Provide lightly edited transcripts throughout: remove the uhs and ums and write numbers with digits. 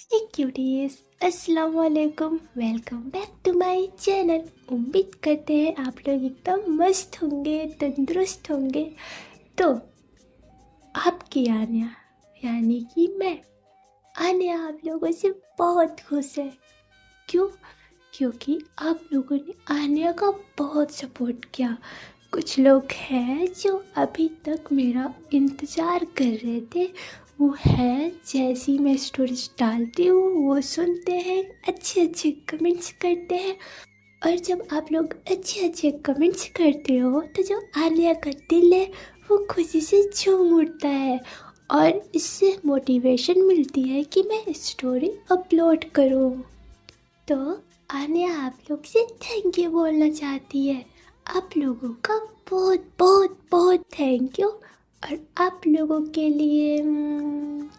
हे cuties, अस्सलाम वालेकुम। Welcome back to my channel. उम्मीद करते हैं आप लोग एकदम मस्त होंगे, तंदुरुस्त होंगे। तो आपकी आन्या यानी कि मैं आन्या आप लोगों से बहुत खुश है। क्यों? क्योंकि आप लोगों ने आन्या का बहुत सपोर्ट किया। कुछ लोग हैं जो अभी तक मेरा इंतज़ार कर रहे थे। वो है जैसी मैं स्टोरीज डालती हूँ वो सुनते हैं, अच्छे अच्छे कमेंट्स करते हैं। और जब आप लोग अच्छे अच्छे कमेंट्स करते हो तो जो आलिया का दिल है वो खुशी से झूम उठता है। और इससे मोटिवेशन मिलती है कि मैं स्टोरी अपलोड करूँ। तो आन्या आप लोग से थैंक यू बोलना चाहती है। आप लोगों का बहुत बहुत बहुत थैंक यू। और आप लोगों के लिए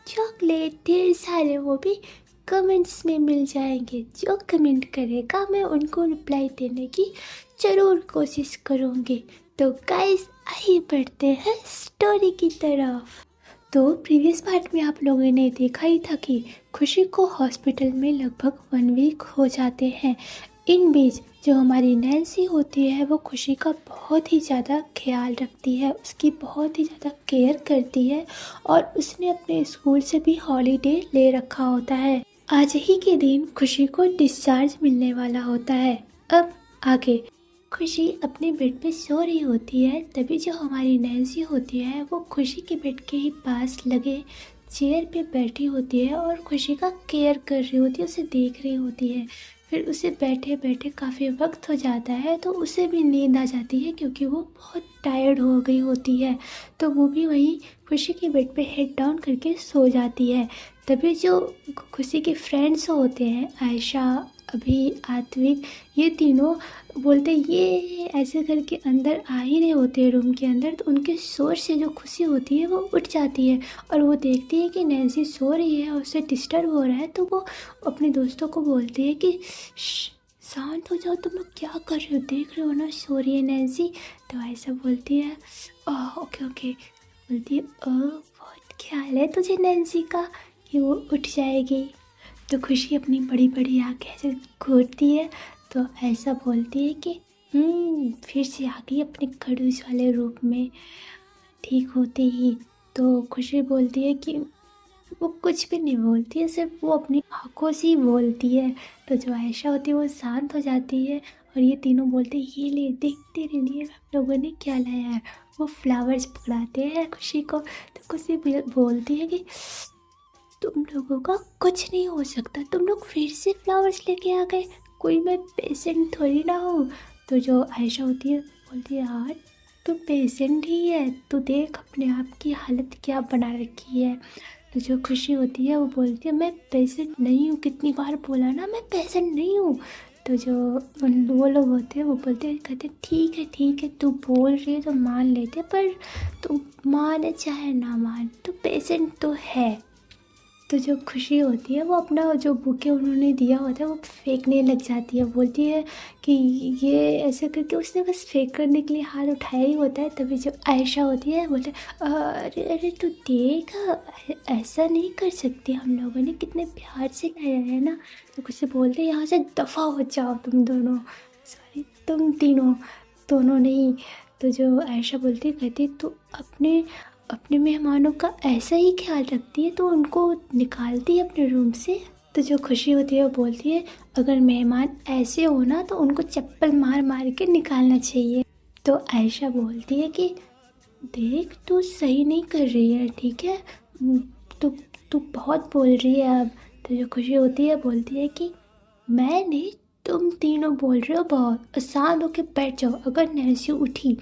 चॉकलेट ढेर सारे वो भी कमेंट्स में मिल जाएंगे। जो कमेंट करेगा मैं उनको रिप्लाई देने की ज़रूर कोशिश करूँगी। तो गाइस आइए बढ़ते हैं स्टोरी की तरफ। तो प्रीवियस पार्ट में आप लोगों ने देखा ही था कि खुशी को हॉस्पिटल में लगभग 1 वीक हो जाते हैं। इन बीच जो हमारी नैन्सी होती है वो खुशी का बहुत ही ज़्यादा ख्याल रखती है, उसकी बहुत ही ज़्यादा केयर करती है। और उसने अपने स्कूल से भी हॉलीडे ले रखा होता है। आज ही के दिन खुशी को डिस्चार्ज मिलने वाला होता है। अब आगे खुशी अपने बेड पे सो रही होती है, तभी जो हमारी नैन्सी होती है वो खुशी के बेड के ही पास लगे चेयर पे बैठी होती है और खुशी का केयर कर रही होती है, उसे देख रही होती है। फिर उसे बैठे बैठे काफ़ी वक्त हो जाता है तो उसे भी नींद आ जाती है क्योंकि वो बहुत टायर्ड हो गई होती है। तो वो भी वहीं खुशी के बेड पे हेड डाउन करके सो जाती है। तभी जो खुशी के फ्रेंड्स होते हैं, आयशा, अभी, आत्विक, ये तीनों बोलते ये ऐसे करके अंदर आ ही रहे होते हैं रूम के अंदर। तो उनके शोर से जो खुशी होती है वो उठ जाती है और वो देखती है कि नैन्सी सो रही है और उसे डिस्टर्ब हो रहा है। तो वो अपने दोस्तों को बोलती है कि शांत हो जाओ, तुम लोग क्या कर रहे हो, देख रहे हो ना सो रही है नैन्सी। तो ऐसा बोलती है ओके ओके। बोलती है बहुत ख्याल है तुझे नैन्सी का कि वो उठ जाएगी। तो खुशी अपनी बड़ी बड़ी आँखें ऐसे घूरती है तो ऐसा बोलती है कि फिर से आ गई अपने खड़ूस वाले रूप में। ठीक होते ही तो खुशी बोलती है कि वो कुछ भी नहीं बोलती है, सिर्फ वो अपनी आँखों से ही बोलती है। तो जो आयशा होती है वो शांत हो जाती है और ये तीनों बोलते हैं ये ले देख तेरे लिए हम लोगों ने क्या लाया है। वो फ्लावर्स पकड़ाते हैं खुशी को। तो खुशी बोलती है कि तुम लोगों का कुछ नहीं हो सकता, तुम लोग फिर से फ्लावर्स लेके आ गए, कोई मैं पेशेंट थोड़ी ना हूँ। तो जो आयशा होती है बोलती है यार तू पेशेंट ही है, तू देख अपने आप की हालत क्या बना रखी है। तो जो खुशी होती है वो बोलती है मैं पेशेंट नहीं हूँ, कितनी बार बोला ना मैं पेशेंट नहीं हूँ। तो जो वो लोग होते हैं वो बोलते हैं, कहते ठीक है तू बोल रही है तो मान लेते, पर तू माने चाहे ना मान तू पेशेंट तो है। तो जो खुशी होती है वो अपना जो बुके उन्होंने दिया होता है वो फेंकने लग जाती है। बोलती है कि ये ऐसे करके उसने बस फेंक करने के लिए हाथ उठाया ही होता है। तभी जो आयशा होती है बोलते अरे अरे तू देख, ऐसा नहीं कर सकते, हम लोगों ने कितने प्यार से लाया है ना। तो कुछ बोलते यहाँ से दफ़ा हो जाओ तुम दोनों, सॉरी तुम तीनों, दोनों नहीं। तो जो आयशा बोलती है, कहती तू अपने अपने मेहमानों का ऐसा ही ख्याल रखती है तो उनको निकालती है अपने रूम से। तो जो खुशी होती है वो बोलती है अगर मेहमान ऐसे हो ना तो उनको चप्पल मार मार के निकालना चाहिए। तो आयशा बोलती है कि देख तू सही नहीं कर रही है, ठीक है, तू तू बहुत बोल रही है अब। तो जो खुशी होती है बोलती है कि मैं नहीं, तुम तीनों बोल रहे हो बहुत, शांत होके बैठ जाओ, अगर नैन्सी उठी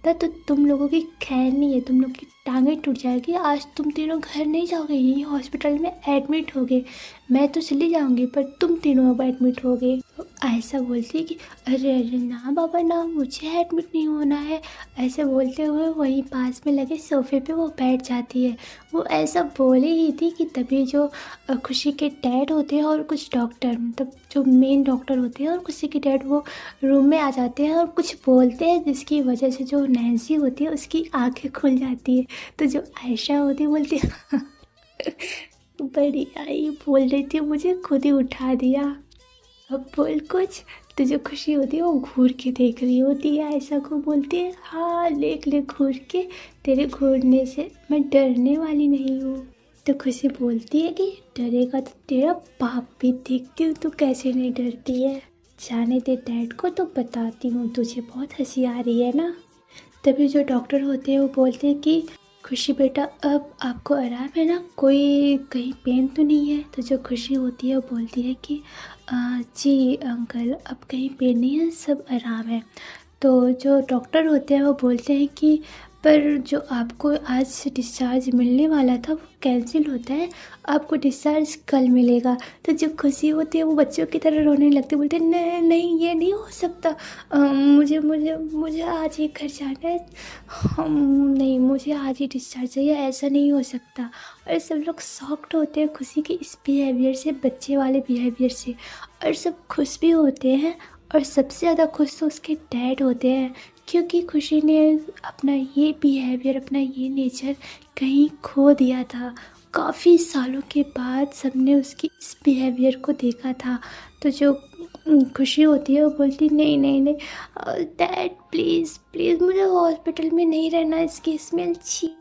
तो तुम लोगों की खैर नहीं है, तुम लोग की टांगें टूट जाएगी। आज तुम तीनों घर नहीं जाओगे, यहीं हॉस्पिटल में एडमिट होगे। मैं तो चली जाऊंगी पर तुम तीनों अब एडमिट होगे। तो ऐसा बोलती है कि अरे अरे ना बाबा ना, मुझे एडमिट नहीं होना है। ऐसे बोलते हुए वहीं पास में लगे सोफे पे वो बैठ जाती है। वो ऐसा बोले ही थी कि तभी जो खुशी के डैड होते हैं और कुछ डॉक्टर, मतलब जो मेन डॉक्टर होते हैं और खुशी के डैड, वो रूम में आ जाते हैं और कुछ बोलते हैं जिसकी वजह से जो नैन्सी होती है उसकी आंखें खुल जाती है। तो जो आयशा होती है बोलती है बढ़िया, ये बोल रही थी मुझे खुद ही उठा दिया। अब बोल कुछ। तुझे खुशी होती है वो घूर के देख रही होती है, ऐसा को बोलती है हाँ देख ले घूर के, तेरे घूरने से मैं डरने वाली नहीं हूँ। तो खुशी बोलती है कि डरेगा तो तेरा बाप भी, देखती हूँ तू कैसे नहीं डरती है। जाने दे डैड को, तो बताती हूँ तुझे, बहुत हंसी आ रही है ना। तभी जो डॉक्टर होते हैं वो बोलते हैं कि खुशी बेटा अब आपको आराम है ना, कोई कहीं पेन तो नहीं है। तो जो खुशी होती है वो बोलती है कि जी अंकल अब कहीं पेन नहीं है, सब आराम है। तो जो डॉक्टर होते हैं वो बोलते हैं कि पर जो आपको आज डिस्चार्ज मिलने वाला था वो कैंसिल होता है, आपको डिस्चार्ज कल मिलेगा। तो जो खुशी होती है वो बच्चों की तरह रोने लगती है, बोलते हैं नहीं नहीं ये नहीं हो सकता, मुझे मुझे मुझे आज ही घर जाना है, नहीं मुझे आज ही डिस्चार्ज चाहिए, ऐसा नहीं हो सकता। और सब लोग शॉक्ड होते हैं खुशी के इस बिहेवियर से, बच्चे वाले बिहेवियर से, और सब खुश भी होते हैं। और सबसे ज़्यादा खुश तो उसके डैड होते हैं, क्योंकि खुशी ने अपना ये बिहेवियर, अपना ये नेचर कहीं खो दिया था। काफ़ी सालों के बाद सबने उसकी इस बिहेवियर को देखा था। तो जो खुशी होती है वो बोलती नहीं नहीं नहीं डैड प्लीज़ प्लीज़ मुझे हॉस्पिटल में नहीं रहना, इसकी स्मेल छी,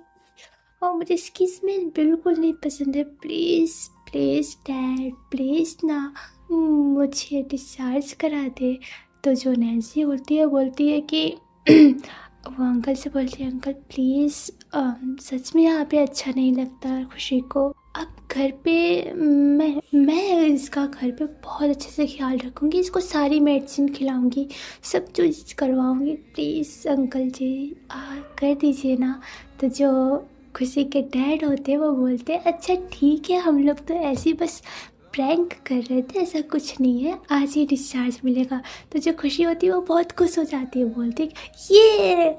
और मुझे इसकी स्मेल बिल्कुल नहीं पसंद है, प्लीज़ प्लीज़ डैड प्लीज़ ना, मुझे डिस्चार्ज करा दे। तो जो नैन्सी होती है बोलती है कि वो अंकल से बोलती है अंकल प्लीज़, सच में यहाँ पे अच्छा नहीं लगता खुशी को, अब घर पे मैं इसका घर पे बहुत अच्छे से ख्याल रखूँगी, इसको सारी मेडिसिन खिलाऊँगी, सब चीज़ करवाऊँगी, प्लीज़ अंकल जी कर दीजिए ना। तो जो खुशी के डैड होते हैं वो बोलते हैं अच्छा ठीक है, हम लोग तो ऐसे ही बस प्रैंक कर रहे थे, ऐसा कुछ नहीं है, आज ही डिस्चार्ज मिलेगा। तो जो खुशी होती है वो बहुत खुश हो जाती है, बोलती है ये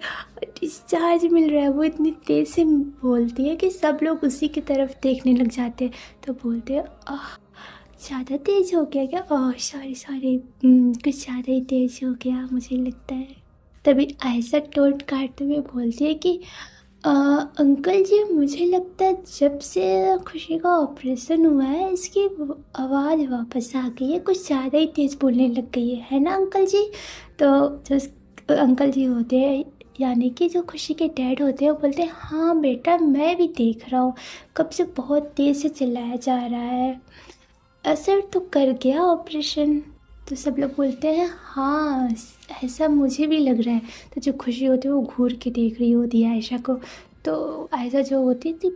डिस्चार्ज मिल रहा है। वो इतनी तेज़ से बोलती है कि सब लोग उसी की तरफ देखने लग जाते हैं। तो बोलते हैं ज़्यादा तेज़ हो गया क्या, सॉरी सॉरी कुछ ज़्यादा ही तेज़ हो गया मुझे लगता है। तभी ऐसा टोन काटते हुए बोलती है कि अंकल जी मुझे लगता है जब से खुशी का ऑपरेशन हुआ है इसकी आवाज़ वापस आ गई है, कुछ ज़्यादा ही तेज़ बोलने लग गई है ना अंकल जी। तो जो अंकल जी होते हैं, यानी कि जो खुशी के डैड होते हैं, वो बोलते हैं हाँ बेटा मैं भी देख रहा हूँ, कब से बहुत तेज़ से चिल्लाया जा रहा है, असर तो कर गया ऑपरेशन। तो सब लोग बोलते हैं हाँ ऐसा मुझे भी लग रहा है। तो जो खुशी होती है वो घूर के देख रही होती है आयशा को। तो आयशा जो होती थी,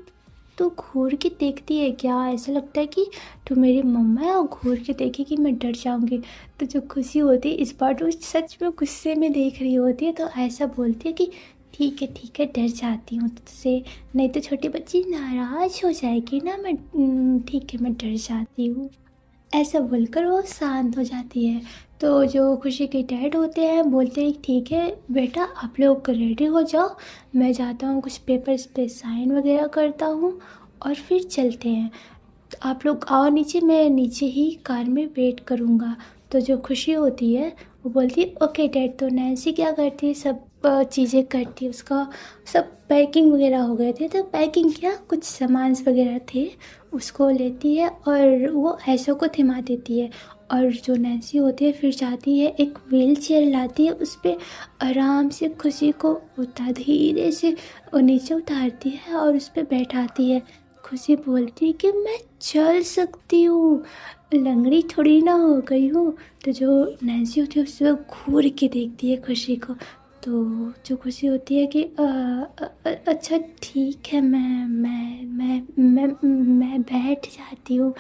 तो घूर के देखती है क्या, ऐसा लगता है कि तू मेरी मम्मा है और घूर के देखेगी मैं डर जाऊंगी। तो जो खुशी होती है इस बार वो सच में गुस्से में देख रही होती है, तो ऐसा बोलती है कि ठीक है डर जाती हूँ तुझसे, नहीं तो छोटी बच्ची नाराज़ हो जाएगी ना, मैं ठीक है मैं डर जाती हूँ, ऐसा बोलकर वो शांत हो जाती है। तो जो खुशी के डैड होते हैं बोलते हैं ठीक है बेटा आप लोग रेडी हो जाओ, मैं जाता हूँ कुछ पेपर्स पे साइन वगैरह करता हूँ और फिर चलते हैं, तो आप लोग आओ नीचे, मैं नीचे ही कार में वेट करूँगा। तो जो खुशी होती है वो बोलती है ओके डैड। तो नैन्सी क्या करती है, सब चीज़ें करती है, उसका सब पैकिंग वगैरह हो गए थे, तो पैकिंग क्या कुछ सामान वगैरह थे उसको लेती है और वो ऐशो को थमा देती है। और जो नैन्सी होती है फिर जाती है एक व्हील चेयर लाती है, उस पर आराम से खुशी को धीरे से नीचे उतारती है और उस पर बैठाती है। खुशी बोलती है कि मैं चल सकती हूँ, लंगड़ी थोड़ी ना हो गई हूँ। तो जो नैन्सी होती है उससे घूर के देखती है खुशी को। तो जो खुशी होती है कि अच्छा ठीक है मैं बैठ जाती हूँ,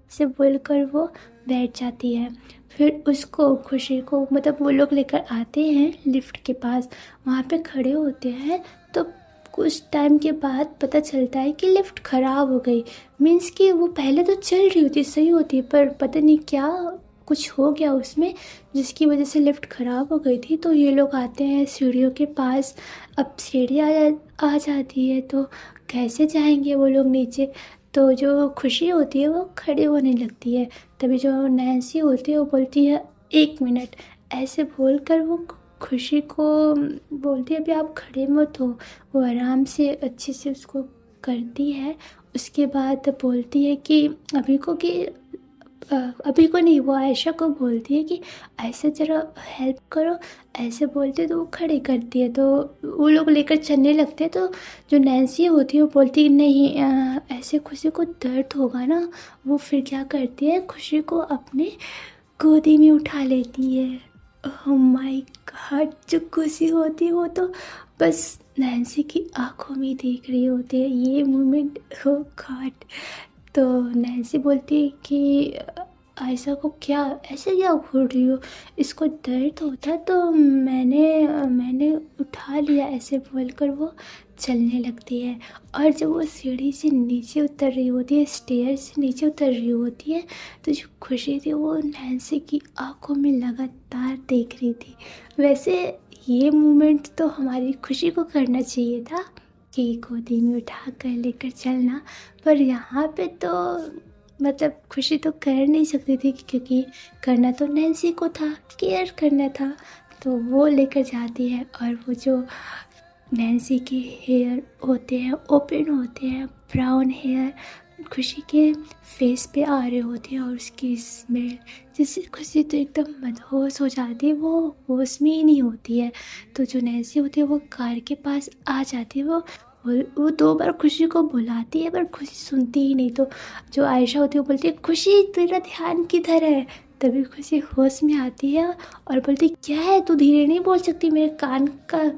ऐसे बोलकर वो बैठ जाती है। फिर उसको खुशी को मतलब वो लोग लेकर आते हैं लिफ्ट के पास, वहाँ पे खड़े होते हैं। तो कुछ टाइम के बाद पता चलता है कि लिफ्ट ख़राब हो गई, मीन्स कि वो पहले तो चल रही होती सही होती, पर पता नहीं क्या कुछ हो गया उसमें जिसकी वजह से लिफ्ट ख़राब हो गई थी। तो ये लोग आते हैं सीढ़ियों के पास, अब सीढ़ी आ जाती है तो कैसे जाएंगे वो लोग नीचे। तो जो खुशी होती है वो खड़े होने लगती है, तभी जो नैन्सी होती है वो बोलती है 1 मिनट, ऐसे बोलकर वो खुशी को बोलती है अभी आप खड़े मत हो। वो आराम से अच्छे से उसको करती है, उसके बाद बोलती है कि अभी को कि अभी को नहीं, वो आयशा को बोलती है कि ऐसे ज़रा हेल्प करो। ऐसे बोलते तो वो खड़ी करती है, तो वो लोग लेकर चलने लगते हैं। तो जो नैन्सी होती है वो बोलती है नहीं, ऐसे खुशी को दर्द होगा ना। वो फिर क्या करती है, खुशी को अपने गोदी में उठा लेती है। ओह माय गॉड, जो खुशी होती है वो तो बस नैन्सी की आंखों में देख रही होती है ये मोमेंट। ओह गॉड। तो नैन्सी बोलती है कि आयशा को क्या, ऐसे क्या घूर रही हो, इसको दर्द होता तो मैंने उठा लिया, ऐसे बोलकर वो चलने लगती है। और जब वो सीढ़ी से नीचे उतर रही होती है, स्टेयर से नीचे उतर रही होती है, तो जो खुशी थी वो नैन्सी की आंखों में लगातार देख रही थी। वैसे ये मोमेंट तो हमारी खुशी को करना चाहिए था कि गोदी में उठा कर लेकर चलना, पर यहाँ पे तो मतलब खुशी तो कर नहीं सकती थी, क्योंकि करना तो नैन्सी को था, केयर करना था। तो वो लेकर जाती है और वो जो नैन्सी के हेयर होते हैं ओपन होते हैं, ब्राउन हेयर खुशी के फेस पे आ रहे होते हैं, और उसकी स्मेल जिससे खुशी तो एकदम मदहोश हो जाती है, वो होश में ही नहीं होती है। तो जो नैन्सी होती है वो कार के पास आ जाती है, वो 2 बार खुशी को बुलाती है पर खुशी सुनती ही नहीं। तो जो आयशा होती है वो बोलती है खुशी तेरा ध्यान किधर है। तभी खुशी होश में आती है और बोलती क्या है, तू धीरे नहीं बोल सकती, मेरे कान का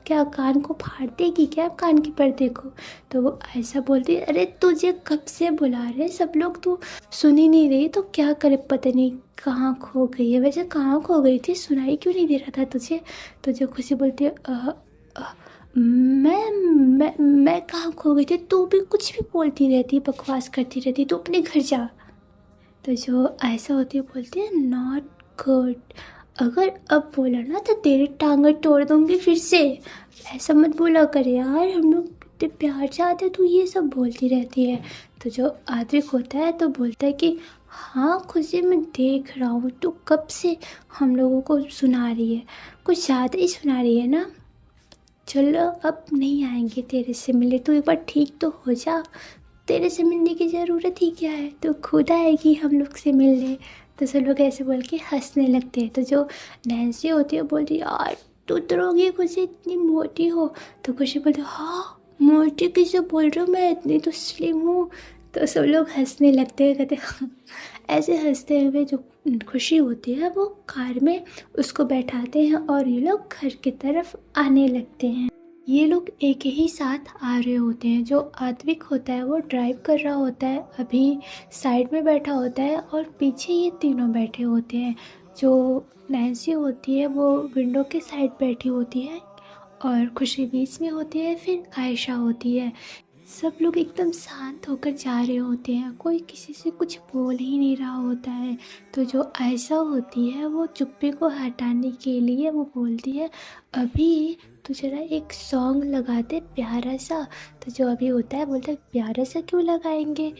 क्या, कान को फाड़ देगी क्या कान के पर्दे को। तो वो ऐसा बोलती है अरे तुझे कब से बुला रहे सब लोग, तू सुन ही नहीं रही तो क्या करे, पता नहीं कहाँ खो गई है। वैसे कहाँ खो गई थी, सुनाई क्यों नहीं दे रहा था तुझे। तो जो खुशी बोलती है मैं कहाँ खो गई थी, तू भी कुछ भी बोलती रहती, बकवास करती रहती, तू अपने घर जा। तो जो ऐसा होती है बोलती है नॉट गुड, अगर अब बोला ना तो तेरी टांगें तोड़ दूंगी फिर से। ऐसा मत बोला कर यार, हम लोग कितने प्यार से आते, तू ये सब बोलती रहती है। तो जो आद्रिक होता है तो बोलता है कि हाँ खुशी मैं देख रहा हूँ, तू कब से हम लोगों को सुना रही है, कुछ ज़्यादा ही सुना रही है ना। चलो अब नहीं आएंगे तेरे से मिले, तू एक बार ठीक तो हो जा, तेरे से मिलने की ज़रूरत ही क्या है, तो खुद आएगी हम लोग से मिलने। तो सब लोग ऐसे बोल के हंसने लगते हैं। तो जो नैन्सी होती है बोलती है यार तू डरोगी खुशी, इतनी मोटी हो। तो खुशी बोलती है हाँ मोटी किसे बोल रहे हो, मैं इतनी तो स्लिम हूँ। तो सब लोग हंसने लगते हैं, कहते हाँ। ऐसे हंसते हुए जो खुशी होती है वो कार में उसको बैठाते हैं और ये लोग घर की तरफ आने लगते हैं। ये लोग एक ही साथ आ रहे होते हैं। जो आत्विक होता है वो ड्राइव कर रहा होता है, अभी साइड में बैठा होता है और पीछे ये तीनों बैठे होते हैं। जो नैन्सी होती है वो विंडो के साइड बैठी होती है और खुशी बीच में होती है, फिर आयशा होती है। सब लोग एकदम शांत होकर जा रहे होते हैं, कोई किसी से कुछ बोल ही नहीं रहा होता है। तो जो आयशा होती है वो चुप्पी को हटाने के लिए वो बोलती है अभी तो जरा एक सॉन्ग लगाते प्यारा सा। तो जो अभी होता है बोलता है प्यारा सा क्यों लगाएंगे,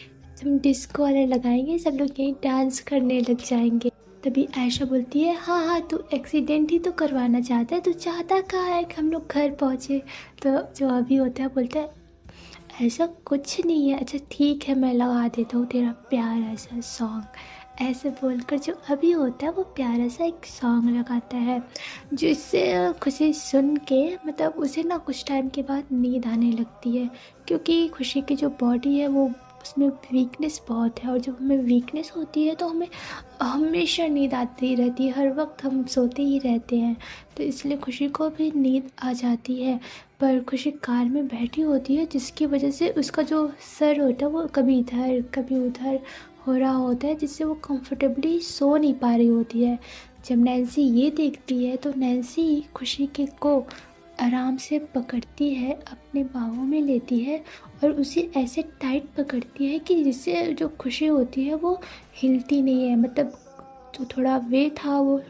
हम डिस्को वाला लगाएंगे, सब लोग यहीं डांस करने लग जाएंगे। तभी आयशा बोलती है हाँ हाँ तू एक्सीडेंट ही तो करवाना चाहता है, तू चाहता कहाँ है कि हम लोग घर पहुँचे। तो जो अभी होता है बोलता है ऐसा कुछ नहीं है, अच्छा ठीक है मैं लगा देता हूँ तेरा प्यारा सा सॉन्ग। ऐसे बोलकर जो अभी होता है वो प्यारा सा एक सॉन्ग लगाता है, जिससे खुशी सुन के मतलब उसे ना कुछ टाइम के बाद नींद आने लगती है, क्योंकि खुशी की जो बॉडी है वो उसमें वीकनेस बहुत है, और जब हमें वीकनेस होती है तो हमें हमेशा नींद आती रहती है, हर वक्त हम सोते ही रहते हैं। तो इसलिए खुशी को भी नींद आ जाती है। पर खुशी कार में बैठी होती है, जिसकी वजह से उसका जो सर होता है वो कभी इधर कभी उधर हो रहा होता है, जिससे वो कंफर्टेबली सो नहीं पा रही होती है। जब नैन्सी ये देखती है तो नैन्सी खुशी के को आराम से पकड़ती है, अपने बाहों में लेती है और उसे ऐसे टाइट पकड़ती है कि जिससे जो खुशी होती है वो हिलती नहीं है। मतलब जो थोड़ा वे था वो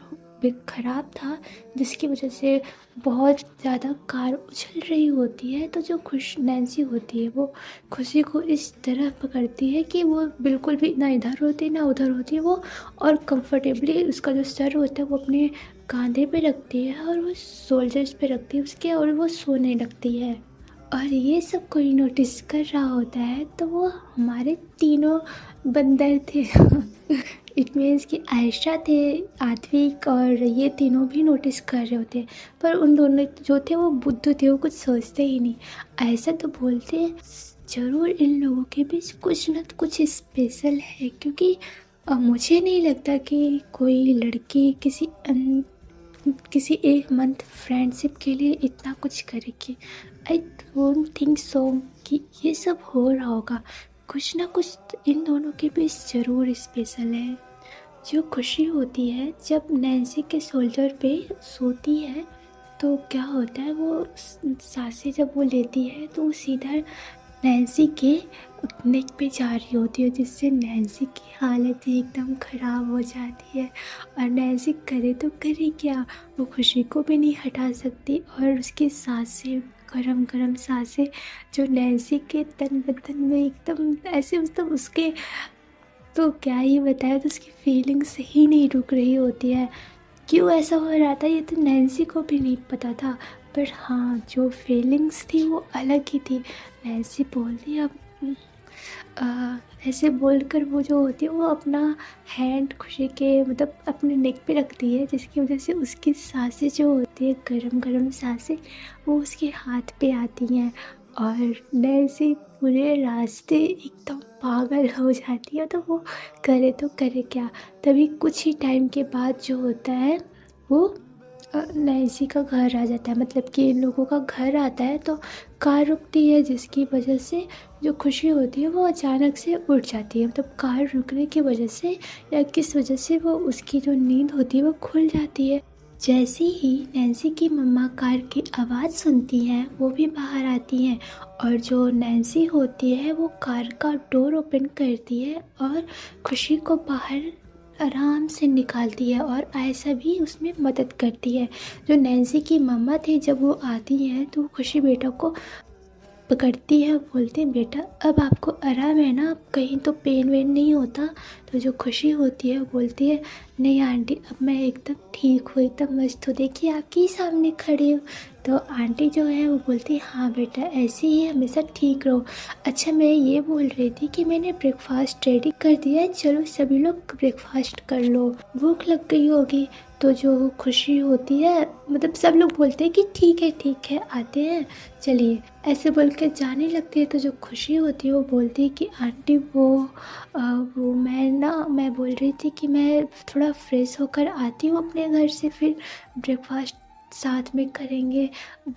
ख़राब था, जिसकी वजह से बहुत ज़्यादा कार उछल रही होती है। तो जो नैन्सी होती है वो खुशी को इस तरह पकड़ती है कि वो बिल्कुल भी ना इधर होती ना उधर होती है वो, और कंफर्टेबली उसका जो सर होता है वो अपने कंधे पे रखती है और वो शोल्डर्स पे रखती है उसके, और वो सोने लगती है। और ये सब कोई नोटिस कर रहा होता है तो वो हमारे तीनों बंदर थे। इट मीन्स कि आयशा थे, आत्विक और ये तीनों भी नोटिस कर रहे होते, पर उन दोनों जो थे वो बुद्धू थे, वो कुछ सोचते ही नहीं। ऐसा तो बोलते ज़रूर इन लोगों के बीच कुछ न कुछ स्पेशल है, क्योंकि मुझे नहीं लगता कि कोई लड़की किसी एक मंथ फ्रेंडशिप के लिए इतना कुछ करेगी। आई डोंट थिंक सो कि ये सब हो रहा होगा। कुछ ना कुछ तो इन दोनों के बीच ज़रूर स्पेशल है। जो खुशी होती है जब नैन्सी के शोल्डर पे सोती है तो क्या होता है, वो सांसें जब वो लेती है तो वो सीधा नैन्सी के नेक पे जा रही होती है, जिससे नैन्सी की हालत ही एकदम ख़राब हो जाती है। और नैन्सी करे तो करे क्या, वो खुशी को भी नहीं हटा सकती, और उसकी सांसें, गरम गरम सांसें जो नैन्सी के तन बदन में एकदम ऐसे, मतलब उसके तो क्या ही बताया, तो उसकी फीलिंग्स ही नहीं रुक रही होती है। क्यों ऐसा हो रहा था ये तो नैन्सी को भी नहीं पता था, पर हाँ जो फीलिंग्स थी वो अलग ही थी। नैन्सी बोलती अब ऐसे बोलकर वो जो होती है वो अपना हैंड खुशी के मतलब अपने नेक पे रखती है, जिसकी वजह से उसकी सांसें जो होती है, गरम गरम सांसें, वो उसके हाथ पे आती हैं। और नैन्सी पूरे रास्ते एकदम पागल हो जाती है, तो वो करे तो करे क्या। तभी कुछ ही टाइम के बाद जो होता है वो नैन्सी का घर आ जाता है, मतलब कि इन लोगों का घर आता है, तो कार रुकती है, जिसकी वजह से जो खुशी होती है वो अचानक से उठ जाती है। मतलब कार रुकने की वजह से या किस वजह से वो उसकी जो नींद होती है वो खुल जाती है। जैसे ही नैन्सी की मम्मा कार की आवाज़ सुनती हैं वो भी बाहर आती हैं, और जो नैन्सी होती है वो कार का डोर ओपन करती है और खुशी को बाहर आराम से निकालती है, और आयशा भी उसमें मदद करती है। जो नैन्सी की मम्मा थी जब वो आती हैं तो खुशी बेटा को पकड़ती है, बोलती है बेटा अब आपको आराम है ना, अब कहीं तो पेन वेन नहीं होता। तो जो खुशी होती है वो बोलती है नहीं आंटी अब मैं एकदम ठीक हूँ, एकदम मस्त हूँ, देखिए आपके ही सामने खड़ी हूँ। तो आंटी जो है वो बोलती है हाँ बेटा ऐसे ही हमेशा ठीक रहो। अच्छा मैं ये बोल रही थी कि मैंने ब्रेकफास्ट रेडी कर दिया है, चलो सभी लोग ब्रेकफास्ट कर लो, भूख लग गई होगी। तो जो खुशी होती है, मतलब सब लोग बोलते हैं कि ठीक है आते हैं चलिए, ऐसे बोल के जाने लगती है। तो जो खुशी होती है वो बोलती है कि आंटी वो मैं बोल रही थी कि मैं थोड़ा फ्रेश होकर आती हूँ अपने घर से, फिर ब्रेकफास्ट साथ में करेंगे।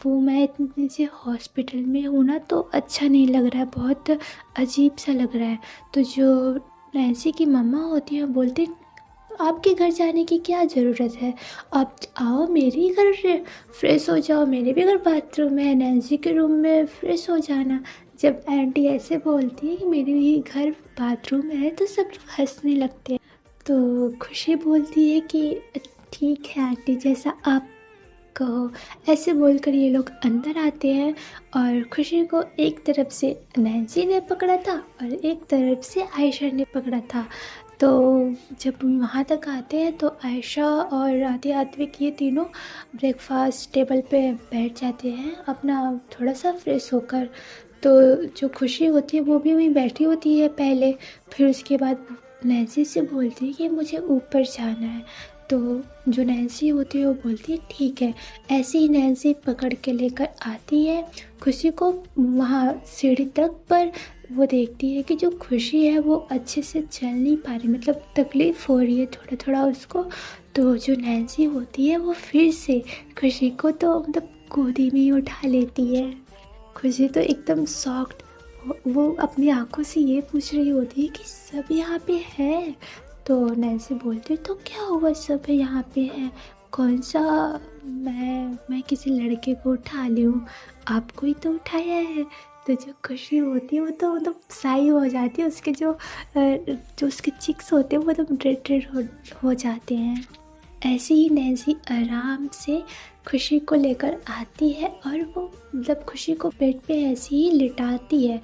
वो मैं इतने दिन से हॉस्पिटल में हूँ ना, तो अच्छा नहीं लग रहा है, बहुत अजीब सा लग रहा है। तो जो नैन्सी की मम्मा होती है बोलती आपके घर जाने की क्या ज़रूरत है, आप आओ मेरे ही घर फ्रेश हो जाओ, मेरे भी घर बाथरूम है, नैन्सी के रूम में फ्रेश हो जाना। जब आंटी ऐसे बोलती है कि मेरे भी घर बाथरूम है तो सब लोग हंसने लगते हैं। तो खुशी बोलती है कि ठीक है आंटी जैसा आप कहो। ऐसे बोलकर ये लोग अंदर आते हैं, और खुशी को एक तरफ से नैन्सी ने पकड़ा था और एक तरफ से आयशा ने पकड़ा था। तो जब वहाँ तक आते हैं तो आयशा और आत्विक ये तीनों ब्रेकफास्ट टेबल पे बैठ जाते हैं अपना थोड़ा सा फ्रेश होकर। तो जो खुशी होती है वो भी वहीं बैठी होती है पहले, फिर उसके बाद नैन्सी से बोलती है कि मुझे ऊपर जाना है। तो जो नैन्सी होती है वो बोलती है ठीक है। ऐसे ही नैन्सी पकड़ के लेकर आती है खुशी को वहाँ सीढ़ी तक, पर वो देखती है कि जो खुशी है वो अच्छे से चल नहीं पा रही, मतलब तकलीफ़ हो रही है थोड़ा थोड़ा उसको। तो जो नैन्सी होती है वो फिर से खुशी को तो मतलब गोदी में ही उठा लेती है। खुशी तो एकदम शॉक्ड, वो अपनी आंखों से ये पूछ रही होती है कि सब यहाँ पे है। तो नैन्सी बोलती है तो क्या हुआ, सब यहाँ पे है, कौन सा मैं किसी लड़के को उठा ली हूँ, आपको ही तो उठाया है। तो जो खुशी होती है वो तो मतलब साई हो जाती है, उसके जो उसके चिक्स होते हैं वो तो रेड रेड हो जाते हैं। ऐसे ही नैन्सी आराम से खुशी को लेकर आती है, और वो मतलब खुशी को बेड पे ऐसे ही लिटाती है,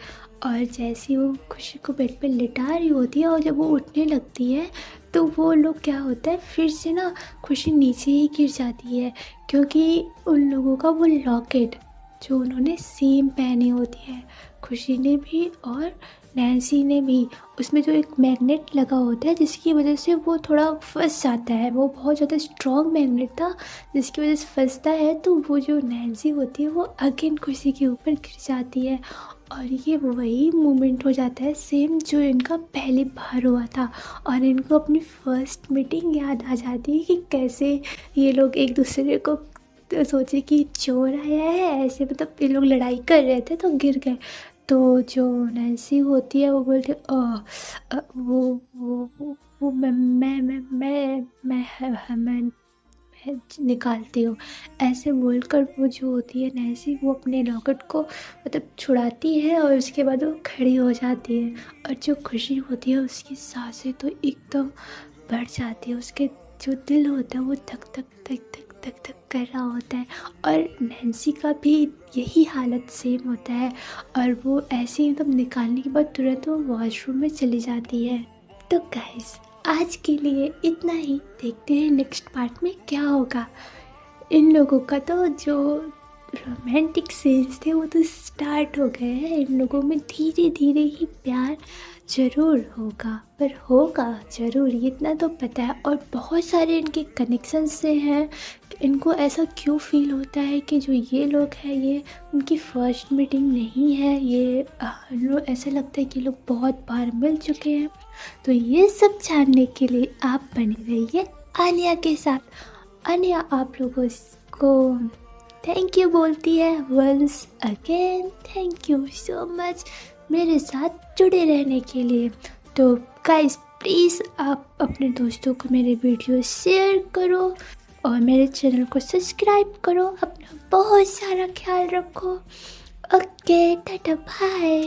और जैसे वो खुशी को बेड पे लिटा रही होती है और जब वो उठने लगती है तो वो लोग क्या होता है फिर से ना खुशी नीचे ही गिर जाती है, क्योंकि उन लोगों का वो लॉकेट जो उन्होंने सेम पहनी होती है, खुशी ने भी और नैन्सी ने भी। उसमें जो एक मैग्नेट लगा होता है जिसकी वजह से वो थोड़ा फंस जाता है, वो बहुत ज़्यादा स्ट्रॉन्ग मैग्नेट था जिसकी वजह से फंसता है, तो वो जो नैन्सी होती है वो अगेन खुशी के ऊपर गिर जाती है। और ये वही मोमेंट हो जाता है सेम जो इनका पहली बार हुआ था, और इनको अपनी फर्स्ट मीटिंग याद आ जाती है कि कैसे ये लोग एक दूसरे को तो सोचे कि चोर आया है, ऐसे मतलब ये लोग लड़ाई कर रहे थे तो गिर गए। तो जो नैन्सी होती है वो बोलती है वो मैं निकालती हूँ, ऐसे बोलकर वो जो होती है नैन्सी वो अपने लॉकेट को मतलब छुड़ाती है और उसके बाद वो खड़ी हो जाती है। और जो खुशी होती है उसकी सांसें तो एकदम बढ़ जाती है, उसके जो दिल होता है वो धक धक धक धक धक धक कर रहा होता है। और नैन्सी का भी यही हालत सेम होता है, और वो ऐसे ही मतलब निकालने के बाद तुरंत वो वॉशरूम में चली जाती है। तो गाइस आज के लिए इतना ही, देखते हैं नेक्स्ट पार्ट में क्या होगा। इन लोगों का तो जो रोमांटिक सीन्स थे वो तो स्टार्ट हो गए हैं, इन लोगों में धीरे धीरे ही प्यार ज़रूर होगा, पर होगा ज़रूर इतना तो पता है। और बहुत सारे इनके कनेक्शन से हैं, इनको ऐसा क्यों फील होता है कि जो ये लोग हैं ये उनकी फर्स्ट मीटिंग नहीं है, ये लोग ऐसा लगता है कि लोग बहुत बार मिल चुके हैं। तो ये सब जानने के लिए आप बने रहिए आनिया के साथ। आनिया आप लोगों को थैंक यू बोलती है once again, thank you so much मेरे साथ जुड़े रहने के लिए। तो गाइस प्लीज़ आप अपने दोस्तों को मेरे वीडियो शेयर करो और मेरे चैनल को सब्सक्राइब करो। अपना बहुत सारा ख्याल रखो। Okay tata bye.